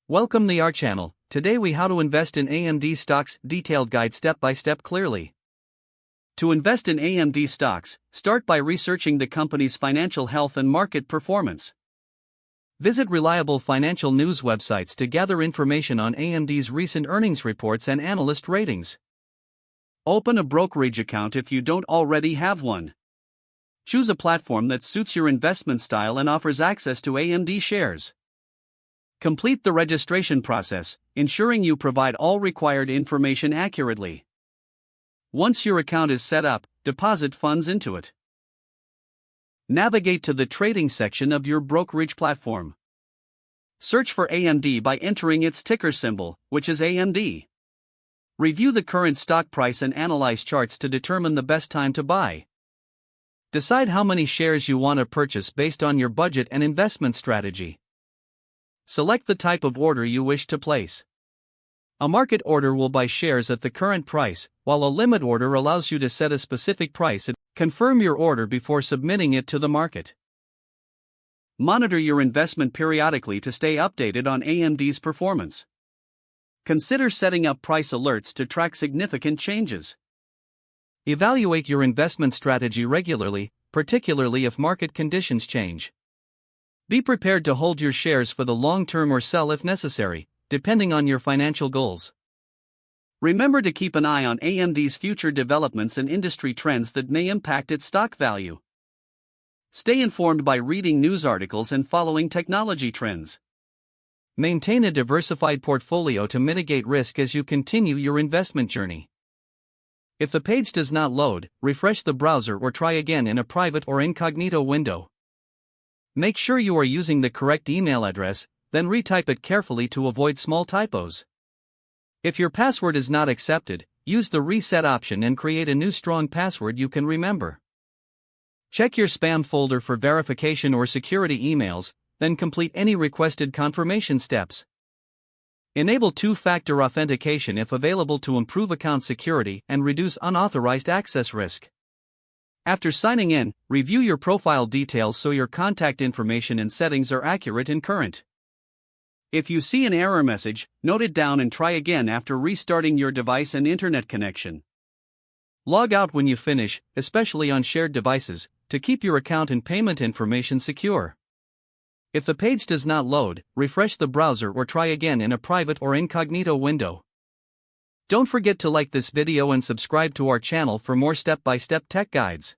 Welcome to our channel. Today we how to invest in AMD stocks, detailed guide step by step clearly. To invest in AMD stocks, start by researching the company's financial health and market performance. Visit reliable financial news websites to gather information on AMD's recent earnings reports and analyst ratings. Open a brokerage account if you don't already have one. Choose a platform that suits your investment style and offers access to AMD shares. Complete the registration process, ensuring you provide all required information accurately. Once your account is set up, deposit funds into it. Navigate to the trading section of your brokerage platform. Search for AMD by entering its ticker symbol, which is AMD. Review the current stock price and analyze charts to determine the best time to buy. Decide how many shares you want to purchase based on your budget and investment strategy. Select the type of order you wish to place. A market order will buy shares at the current price, while a limit order allows you to set a specific price and confirm your order before submitting it to the market. Monitor your investment periodically to stay updated on AMD's performance. Consider setting up price alerts to track significant changes. Evaluate your investment strategy regularly, particularly if market conditions change. Be prepared to hold your shares for the long term or sell if necessary, depending on your financial goals. Remember to keep an eye on AMD's future developments and industry trends that may impact its stock value. Stay informed by reading news articles and following technology trends. Maintain a diversified portfolio to mitigate risk as you continue your investment journey. If the page does not load, refresh the browser or try again in a private or incognito window. Make sure you are using the correct email address, then retype it carefully to avoid small typos. If your password is not accepted, use the reset option and create a new strong password you can remember. Check your spam folder for verification or security emails, then complete any requested confirmation steps. Enable two-factor authentication if available to improve account security and reduce unauthorized access risk. After signing in, review your profile details so your contact information and settings are accurate and current. If you see an error message, note it down and try again after restarting your device and internet connection. Log out when you finish, especially on shared devices, to keep your account and payment information secure. If the page does not load, refresh the browser or try again in a private or incognito window. Don't forget to like this video and subscribe to our channel for more step-by-step tech guides.